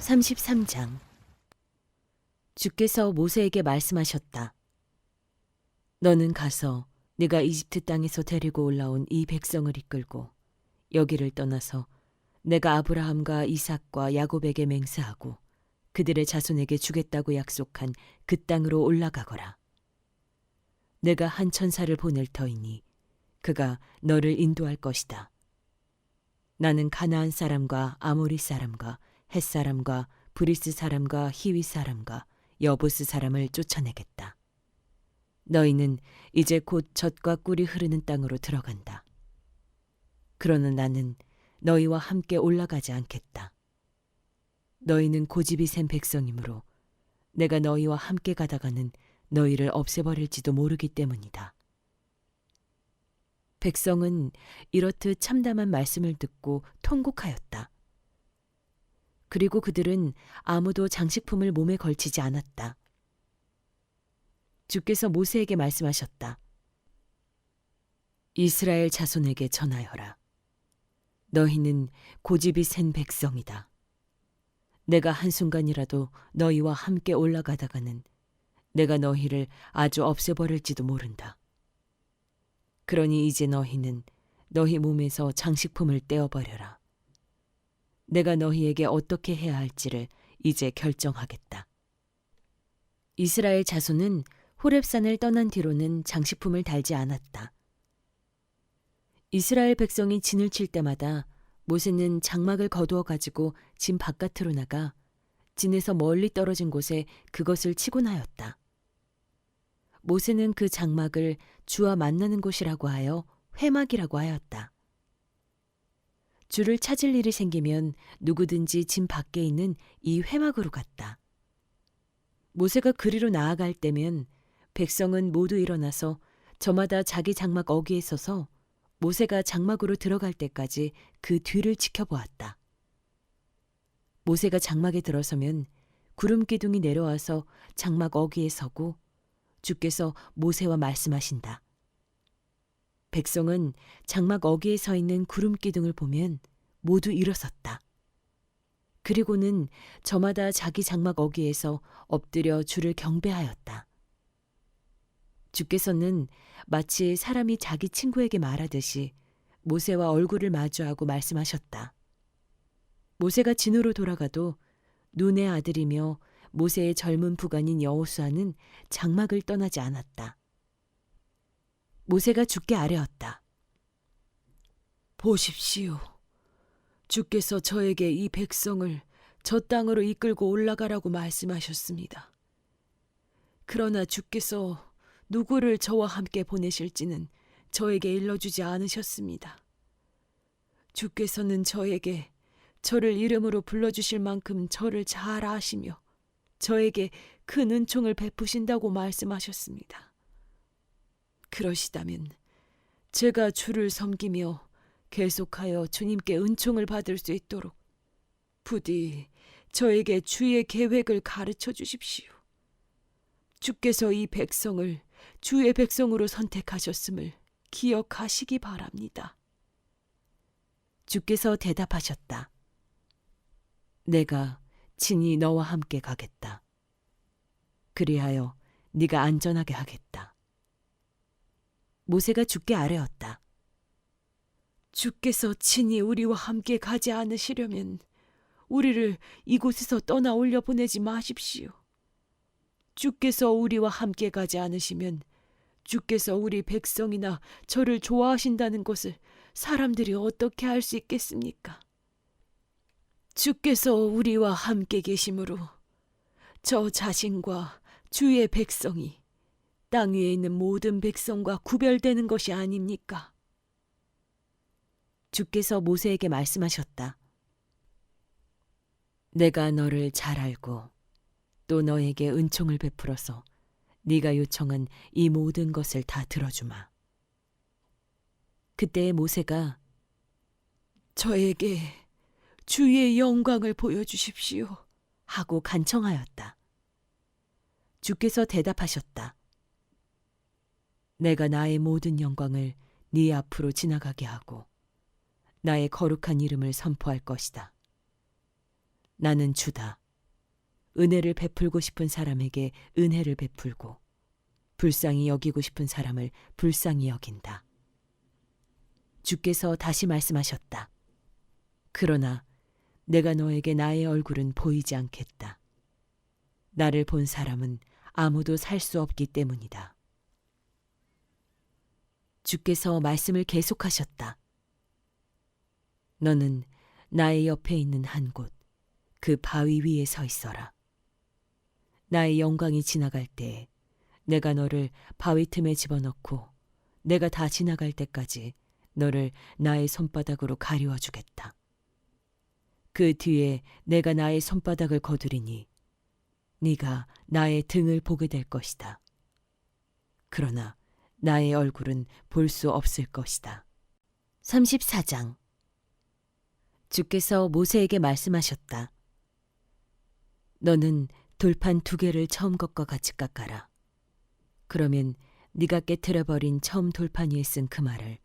33장. 주께서 모세에게 말씀하셨다. 너는 가서 네가 이집트 땅에서 데리고 올라온 이 백성을 이끌고 여기를 떠나서 내가 아브라함과 이삭과 야곱에게 맹세하고 그들의 자손에게 주겠다고 약속한 그 땅으로 올라가거라. 내가 한 천사를 보낼 터이니 그가 너를 인도할 것이다. 나는 가나안 사람과 아모리 사람과 헷 사람과 브리스 사람과 히위 사람과 여부스 사람을 쫓아내겠다. 너희는 이제 곧 젖과 꿀이 흐르는 땅으로 들어간다. 그러나 나는 너희와 함께 올라가지 않겠다. 너희는 고집이 센 백성이므로 내가 너희와 함께 가다가는 너희를 없애버릴지도 모르기 때문이다. 백성은 이렇듯 참담한 말씀을 듣고 통곡하였다. 그리고 그들은 아무도 장식품을 몸에 걸치지 않았다. 주께서 모세에게 말씀하셨다. 이스라엘 자손에게 전하여라. 너희는 고집이 센 백성이다. 내가 한순간이라도 너희와 함께 올라가다가는 내가 너희를 아주 없애버릴지도 모른다. 그러니 이제 너희는 너희 몸에서 장식품을 떼어버려라. 내가 너희에게 어떻게 해야 할지를 이제 결정하겠다. 이스라엘 자손은 호렙산을 떠난 뒤로는 장식품을 달지 않았다. 이스라엘 백성이 진을 칠 때마다 모세는 장막을 거두어 가지고 진 바깥으로 나가 진에서 멀리 떨어진 곳에 그것을 치곤 하였다. 모세는 그 장막을 주와 만나는 곳이라고 하여 회막이라고 하였다. 주를 찾을 일이 생기면 누구든지 진 밖에 있는 이 회막으로 갔다. 모세가 그리로 나아갈 때면 백성은 모두 일어나서 저마다 자기 장막 어귀에 서서 모세가 장막으로 들어갈 때까지 그 뒤를 지켜보았다. 모세가 장막에 들어서면 구름 기둥이 내려와서 장막 어귀에 서고 주께서 모세와 말씀하신다. 백성은 장막 어귀에 서 있는 구름 기둥을 보면 모두 일어섰다. 그리고는 저마다 자기 장막 어귀에서 엎드려 주를 경배하였다. 주께서는 마치 사람이 자기 친구에게 말하듯이 모세와 얼굴을 마주하고 말씀하셨다. 모세가 진으로 돌아가도 눈의 아들이며 모세의 젊은 부관인 여호수아는 장막을 떠나지 않았다. 모세가 주께 아뢰었다. 보십시오. 주께서 저에게 이 백성을 저 땅으로 이끌고 올라가라고 말씀하셨습니다. 그러나 주께서 누구를 저와 함께 보내실지는 저에게 일러주지 않으셨습니다. 주께서는 저에게 저를 이름으로 불러주실 만큼 저를 잘 아시며 저에게 큰 은총을 베푸신다고 말씀하셨습니다. 그러시다면 제가 주를 섬기며 계속하여 주님께 은총을 받을 수 있도록 부디 저에게 주의 계획을 가르쳐 주십시오. 주께서 이 백성을 주의 백성으로 선택하셨음을 기억하시기 바랍니다. 주께서 대답하셨다. 내가 친히 너와 함께 가겠다. 그리하여 네가 안전하게 하겠다. 모세가 주께 아뢰었다. 주께서 친히 우리와 함께 가지 않으시려면 우리를 이곳에서 떠나 올려보내지 마십시오. 주께서 우리와 함께 가지 않으시면 주께서 우리 백성이나 저를 좋아하신다는 것을 사람들이 어떻게 알 수 있겠습니까? 주께서 우리와 함께 계심으로 저 자신과 주의 백성이 땅 위에 있는 모든 백성과 구별되는 것이 아닙니까? 주께서 모세에게 말씀하셨다. 내가 너를 잘 알고 또 너에게 은총을 베풀어서 네가 요청한 이 모든 것을 다 들어주마. 그때 모세가 저에게 주의 영광을 보여주십시오 하고 간청하였다. 주께서 대답하셨다. 내가 나의 모든 영광을 네 앞으로 지나가게 하고 나의 거룩한 이름을 선포할 것이다. 나는 주다. 은혜를 베풀고 싶은 사람에게 은혜를 베풀고 불쌍히 여기고 싶은 사람을 불쌍히 여긴다. 주께서 다시 말씀하셨다. 그러나 내가 너에게 나의 얼굴은 보이지 않겠다. 나를 본 사람은 아무도 살 수 없기 때문이다. 주께서 말씀을 계속하셨다. 너는 나의 옆에 있는 한 곳, 그 바위 위에 서 있어라. 나의 영광이 지나갈 때에 내가 너를 바위 틈에 집어넣고 내가 다 지나갈 때까지 너를 나의 손바닥으로 가리워 주겠다. 그 뒤에 내가 나의 손바닥을 거두리니 네가 나의 등을 보게 될 것이다. 그러나 나의 얼굴은 볼 수 없을 것이다. 34장. 주께서 모세에게 말씀하셨다. 너는 돌판 2개를 처음 것과 같이 깎아라. 그러면 네가 깨트려버린 처음 돌판 위에 쓴 그 말을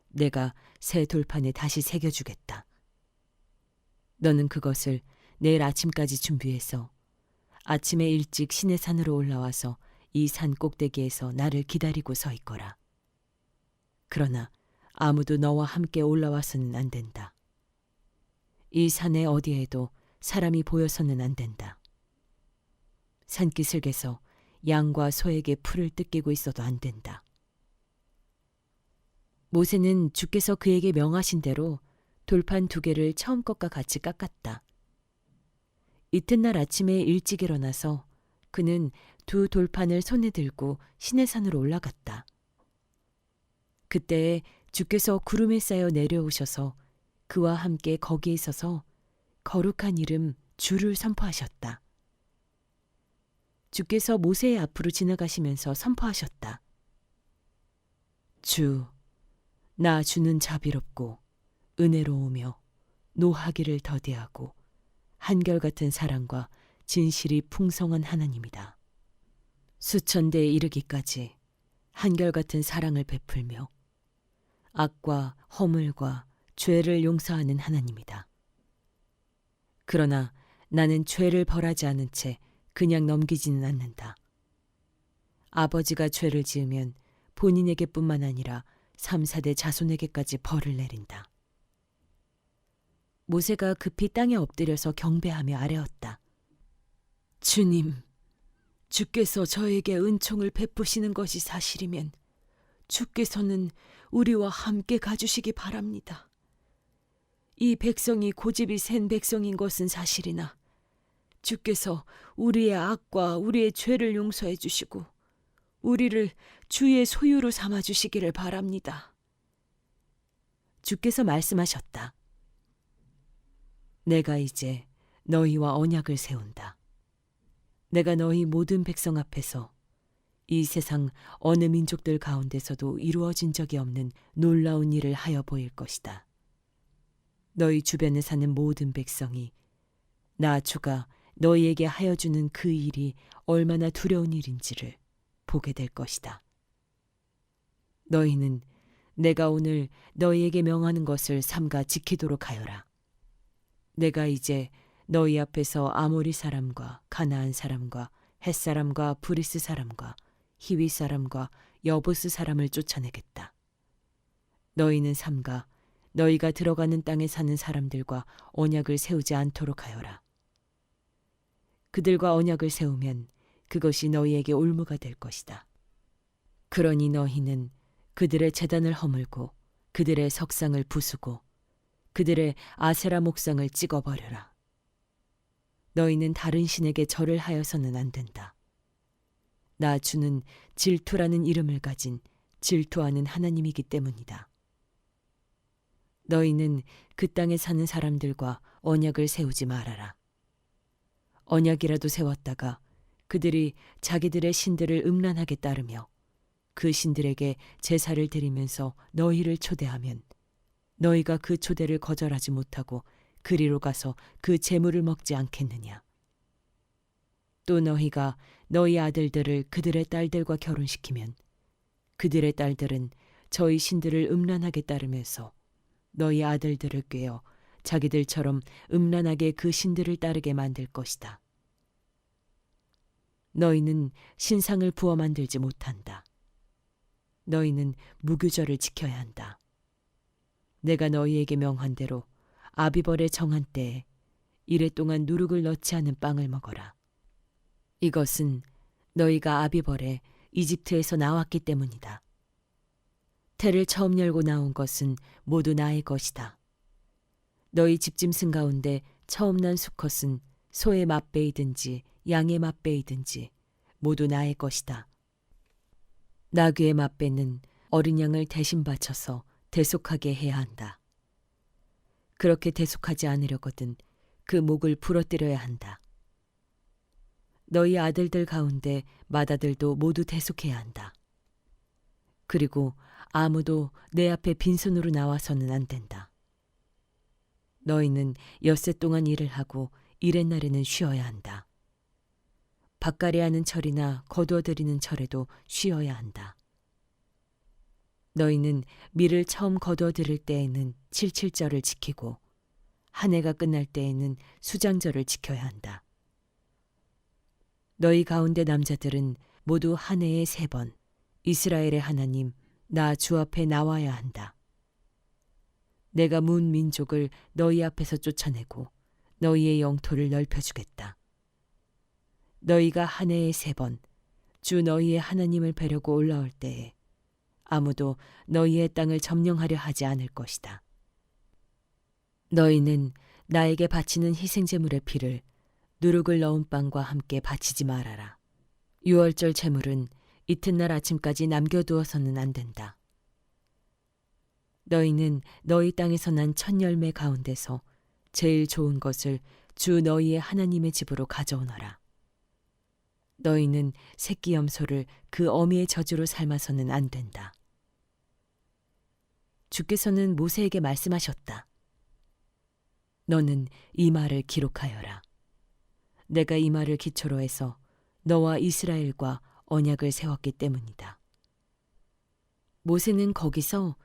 내가 새 돌판에 다시 새겨주겠다. 너는 그것을 내일 아침까지 준비해서 아침에 일찍 시내산으로 올라와서 이 산 꼭대기에서 나를 기다리고 서 있거라. 그러나 아무도 너와 함께 올라와서는 안 된다. 이 산에 어디에도 사람이 보여서는 안 된다. 산기슭에서 양과 소에게 풀을 뜯기고 있어도 안 된다. 모세는 주께서 그에게 명하신 대로 돌판 2개를 처음 것과 같이 깎았다. 이튿날 아침에 일찍 일어나서 그는 2 돌판을 손에 들고 시내산으로 올라갔다. 그때에 주께서 구름에 쌓여 내려오셔서 그와 함께 거기에 서서 거룩한 이름 주를 선포하셨다. 주께서 모세의 앞으로 지나가시면서 선포하셨다. 주, 나 주는 자비롭고 은혜로우며 노하기를 더디하고 한결같은 사랑과 진실이 풍성한 하나님이다. 수천 대에 이르기까지 한결같은 사랑을 베풀며 악과 허물과 죄를 용서하는 하나님이다. 그러나 나는 죄를 벌하지 않은 채 그냥 넘기지는 않는다. 아버지가 죄를 지으면 본인에게뿐만 아니라 3, 4대 자손에게까지 벌을 내린다. 모세가 급히 땅에 엎드려서 경배하며 아뢰었다. 주님, 주께서 저에게 은총을 베푸시는 것이 사실이면 주께서는 우리와 함께 가주시기 바랍니다. 이 백성이 고집이 센 백성인 것은 사실이나 주께서 우리의 악과 우리의 죄를 용서해 주시고 우리를 주의 소유로 삼아 주시기를 바랍니다. 주께서 말씀하셨다. 내가 이제 너희와 언약을 세운다. 내가 너희 모든 백성 앞에서 이 세상 어느 민족들 가운데서도 이루어진 적이 없는 놀라운 일을 하여 보일 것이다. 너희 주변에 사는 모든 백성이 나 주가 너희에게 하여 주는 그 일이 얼마나 두려운 일인지를 보게 될 것이다. 너희는 내가 오늘 너희에게 명하는 것을 삼가 지키도록 하여라. 내가 이제 너희 앞에서 아모리 사람과 가나안 사람과 헷 사람과 브리스 사람과 히위 사람과 여부스 사람을 쫓아내겠다. 너희는 삼가 너희가 들어가는 땅에 사는 사람들과 언약을 세우지 않도록 하여라. 그들과 언약을 세우면 그것이 너희에게 올무가 될 것이다. 그러니 너희는 그들의 제단을 허물고 그들의 석상을 부수고 그들의 아세라 목상을 찍어버려라. 너희는 다른 신에게 절을 하여서는 안 된다. 나 주는 질투라는 이름을 가진 질투하는 하나님이기 때문이다. 너희는 그 땅에 사는 사람들과 언약을 세우지 말아라. 언약이라도 세웠다가 그들이 자기들의 신들을 음란하게 따르며 그 신들에게 제사를 드리면서 너희를 초대하면 너희가 그 초대를 거절하지 못하고 그리로 가서 그 제물을 먹지 않겠느냐. 또 너희가 너희 아들들을 그들의 딸들과 결혼시키면 그들의 딸들은 저희 신들을 음란하게 따르면서 너희 아들들을 꾀어 자기들처럼 음란하게 그 신들을 따르게 만들 것이다. 너희는 신상을 부어 만들지 못한다. 너희는 무교절을 지켜야 한다. 내가 너희에게 명한 대로 아비벌의 정한 때에 이래 동안 누룩을 넣지 않은 빵을 먹어라. 이것은 너희가 아비벌에 이집트에서 나왔기 때문이다. 태를 처음 열고 나온 것은 모두 나의 것이다. 너희 집짐승 가운데 처음 난 수컷은 소의 맛배이든지 양의 맛배이든지 모두 나의 것이다. 나귀의 맛배는 어린 양을 대신 바쳐서 대속하게 해야 한다. 그렇게 대속하지 않으려거든 그 목을 부러뜨려야 한다. 너희 아들들 가운데 맏아들도 모두 대속해야 한다. 그리고 아무도 내 앞에 빈손으로 나와서는 안 된다. 너희는 엿새 동안 일을 하고 이렛날에는 쉬어야 한다. 밭갈이 하는 철이나 거두어들이는 철에도 쉬어야 한다. 너희는 밀을 처음 거두어들일 때에는 칠칠절을 지키고 한 해가 끝날 때에는 수장절을 지켜야 한다. 너희 가운데 남자들은 모두 한 해에 3번 이스라엘의 하나님 나 주 앞에 나와야 한다. 내가 문 민족을 너희 앞에서 쫓아내고 너희의 영토를 넓혀주겠다. 너희가 한 해에 3번 주 너희의 하나님을 뵈려고 올라올 때에 아무도 너희의 땅을 점령하려 하지 않을 것이다. 너희는 나에게 바치는 희생제물의 피를 누룩을 넣은 빵과 함께 바치지 말아라. 유월절 제물은 이튿날 아침까지 남겨두어서는 안 된다. 너희는 너희 땅에서 난 첫 열매 가운데서 제일 좋은 것을 주 너희의 하나님의 집으로 가져오너라. 너희는 새끼 염소를 그 어미의 젖으로 삶아서는 안 된다. 주께서는 모세에게 말씀하셨다. 너는 이 말을 기록하여라. 내가 이 말을 기초로 해서 너와 이스라엘과 언약을 세웠기 때문이다. 모세는 거기서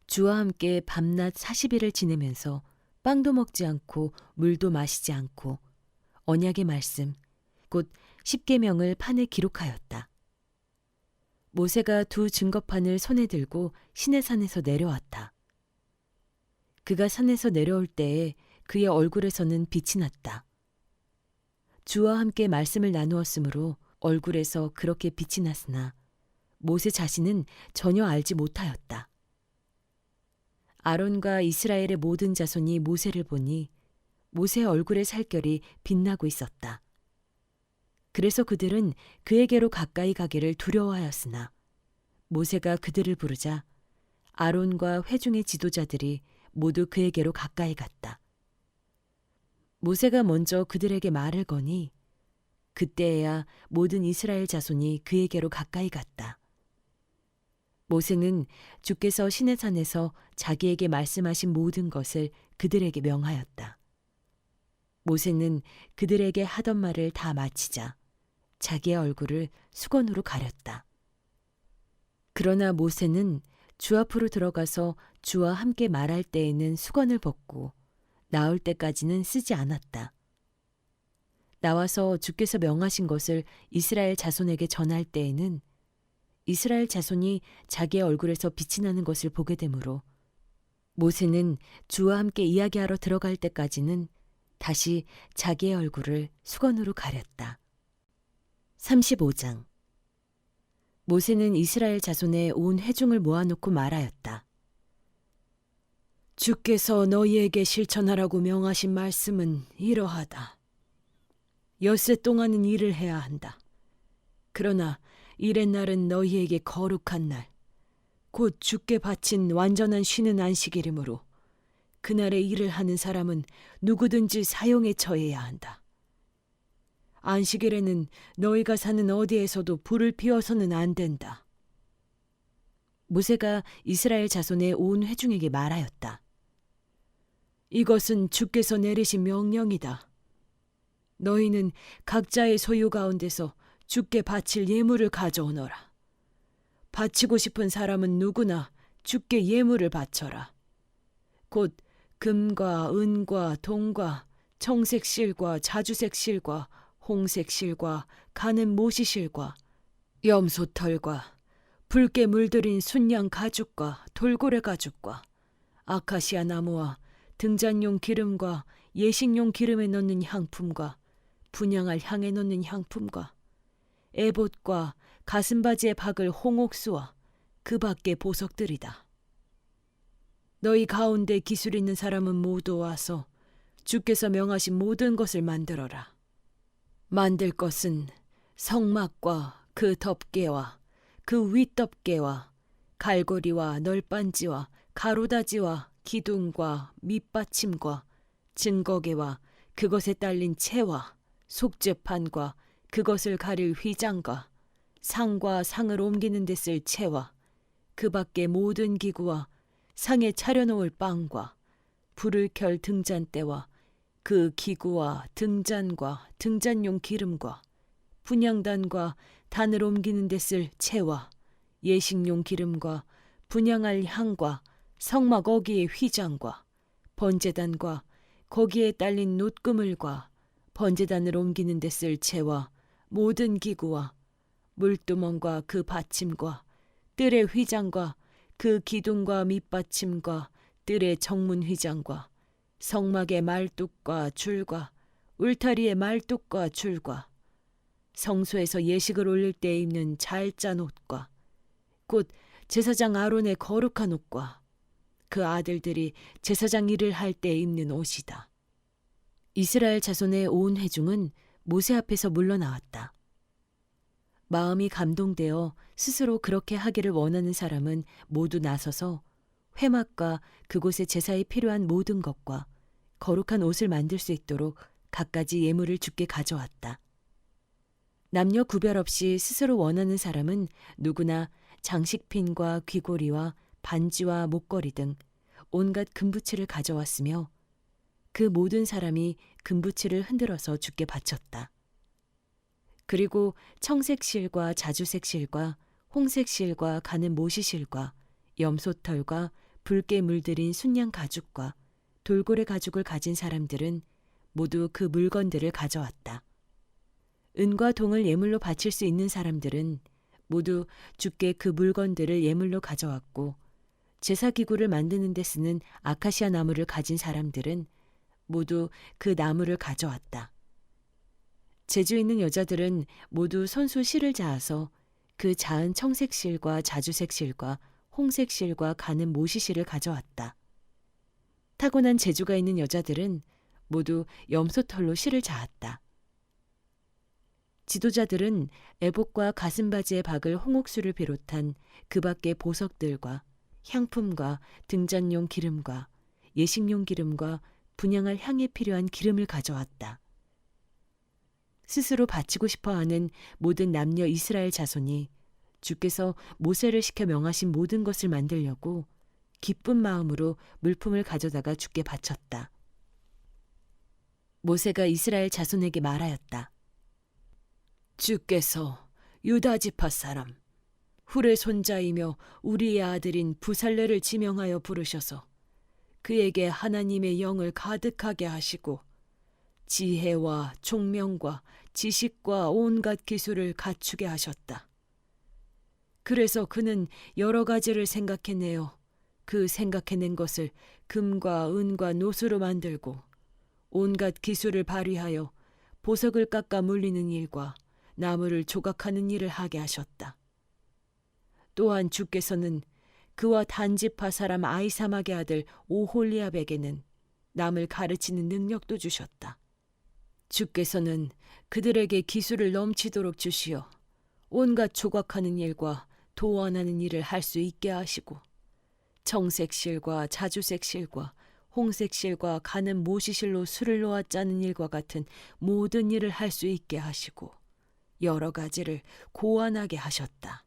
주와 함께 밤낮 40일을 지내면서 빵도 먹지 않고 물도 마시지 않고 언약의 말씀, 곧 십계명을 판에 기록하였다. 모세가 2 증거판을 손에 들고 시내산에서 내려왔다. 그가 산에서 내려올 때에 그의 얼굴에서는 빛이 났다. 주와 함께 말씀을 나누었으므로 얼굴에서 그렇게 빛이 났으나 모세 자신은 전혀 알지 못하였다. 아론과 이스라엘의 모든 자손이 모세를 보니 모세의 얼굴의 살결이 빛나고 있었다. 그래서 그들은 그에게로 가까이 가기를 두려워하였으나 모세가 그들을 부르자 아론과 회중의 지도자들이 모두 그에게로 가까이 갔다. 모세가 먼저 그들에게 말을 거니 그때에야 모든 이스라엘 자손이 그에게로 가까이 갔다. 모세는 주께서 시내산에서 자기에게 말씀하신 모든 것을 그들에게 명하였다. 모세는 그들에게 하던 말을 다 마치자 자기의 얼굴을 수건으로 가렸다. 그러나 모세는 주 앞으로 들어가서 주와 함께 말할 때에는 수건을 벗고 나올 때까지는 쓰지 않았다. 나와서 주께서 명하신 것을 이스라엘 자손에게 전할 때에는 이스라엘 자손이 자기의 얼굴에서 빛이 나는 것을 보게 되므로 모세는 주와 함께 이야기하러 들어갈 때까지는 다시 자기의 얼굴을 수건으로 가렸다. 35장 모세는 이스라엘 자손의 온 회중을 모아놓고 말하였다. 주께서 너희에게 실천하라고 명하신 말씀은 이러하다. 엿새 동안은 일을 해야 한다. 그러나 이렛날은 너희에게 거룩한 날, 곧 주께 바친 완전한 쉬는 안식일이므로 그날에 일을 하는 사람은 누구든지 사형에 처해야 한다. 안식일에는 너희가 사는 어디에서도 불을 피워서는 안 된다. 모세가 이스라엘 자손의 온 회중에게 말하였다. 이것은 주께서 내리신 명령이다. 너희는 각자의 소유 가운데서 주께 바칠 예물을 가져오너라. 바치고 싶은 사람은 누구나 주께 예물을 바쳐라. 곧 금과 은과 동과 청색 실과 자주색 실과 홍색 실과 가는 모시 실과 염소털과 붉게 물들인 순양 가죽과 돌고래 가죽과 아카시아 나무와 등잔용 기름과 예식용 기름에 넣는 향품과 분향할 향에 넣는 향품과 에봇과 가슴바지에 박을 홍옥수와 그 밖의 보석들이다. 너희 가운데 기술 있는 사람은 모두 와서 주께서 명하신 모든 것을 만들어라. 만들 것은 성막과 그 덮개와 그 윗덮개와 갈고리와 널빤지와 가로다지와 기둥과 밑받침과 증거개와 그것에 딸린 채와 속죄판과 그것을 가릴 휘장과 상과 상을 옮기는 데 쓸 채와 그 밖의 모든 기구와 상에 차려놓을 빵과 불을 켤 등잔대와 그 기구와 등잔과 등잔용 기름과 분향단과 단을 옮기는 데 쓸 채와 예식용 기름과 분향할 향과 성막 어기의 휘장과 번제단과 거기에 딸린 놋그물과 번제단을 옮기는 데 쓸 채와 모든 기구와 물두멍과 그 받침과 뜰의 휘장과 그 기둥과 밑받침과 뜰의 정문 휘장과 성막의 말뚝과 줄과 울타리의 말뚝과 줄과 성소에서 예식을 올릴 때 입는 잘 짠 옷과 곧 제사장 아론의 거룩한 옷과 그 아들들이 제사장 일을 할 때 입는 옷이다. 이스라엘 자손의 온 회중은 모세 앞에서 물러나왔다. 마음이 감동되어 스스로 그렇게 하기를 원하는 사람은 모두 나서서 회막과 그곳의 제사에 필요한 모든 것과 거룩한 옷을 만들 수 있도록 갖가지 예물을 주께 가져왔다. 남녀 구별 없이 스스로 원하는 사람은 누구나 장식핀과 귀고리와 반지와 목걸이 등 온갖 금부치를 가져왔으며 그 모든 사람이 금부치를 흔들어서 주께 바쳤다. 그리고 청색 실과 자주색 실과 홍색 실과 가는 모시 실과 염소털과 붉게 물들인 순양 가죽과 돌고래 가죽을 가진 사람들은 모두 그 물건들을 가져왔다. 은과 동을 예물로 바칠 수 있는 사람들은 모두 주께 그 물건들을 예물로 가져왔고 제사기구를 만드는 데 쓰는 아카시아 나무를 가진 사람들은 모두 그 나무를 가져왔다. 재주 있는 여자들은 모두 손수 실을 자아서 그 자은 청색 실과 자주색 실과 홍색 실과 가는 모시 실을 가져왔다. 타고난 재주가 있는 여자들은 모두 염소털로 실을 자았다. 지도자들은 에봇과 가슴바지에 박을 홍옥수를 비롯한 그 밖의 보석들과 향품과 등잔용 기름과 예식용 기름과 분향할 향에 필요한 기름을 가져왔다. 스스로 바치고 싶어하는 모든 남녀 이스라엘 자손이 주께서 모세를 시켜 명하신 모든 것을 만들려고 기쁜 마음으로 물품을 가져다가 주께 바쳤다. 모세가 이스라엘 자손에게 말하였다. 주께서 유다 지파 사람 훌의 손자이며 우리의 아들인 부살레를 지명하여 부르셔서 그에게 하나님의 영을 가득하게 하시고 지혜와 총명과 지식과 온갖 기술을 갖추게 하셨다. 그래서 그는 여러 가지를 생각해내어 그 생각해낸 것을 금과 은과 노수로 만들고 온갖 기술을 발휘하여 보석을 깎아 물리는 일과 나무를 조각하는 일을 하게 하셨다. 또한 주께서는 그와 단지파 사람 아이사막의 아들 오홀리압에게는 남을 가르치는 능력도 주셨다. 주께서는 그들에게 기술을 넘치도록 주시어 온갖 조각하는 일과 도원하는 일을 할 수 있게 하시고 청색 실과 자주색 실과 홍색 실과 가는 모시 실로 술을 놓아 짜는 일과 같은 모든 일을 할 수 있게 하시고 여러 가지를 고안하게 하셨다.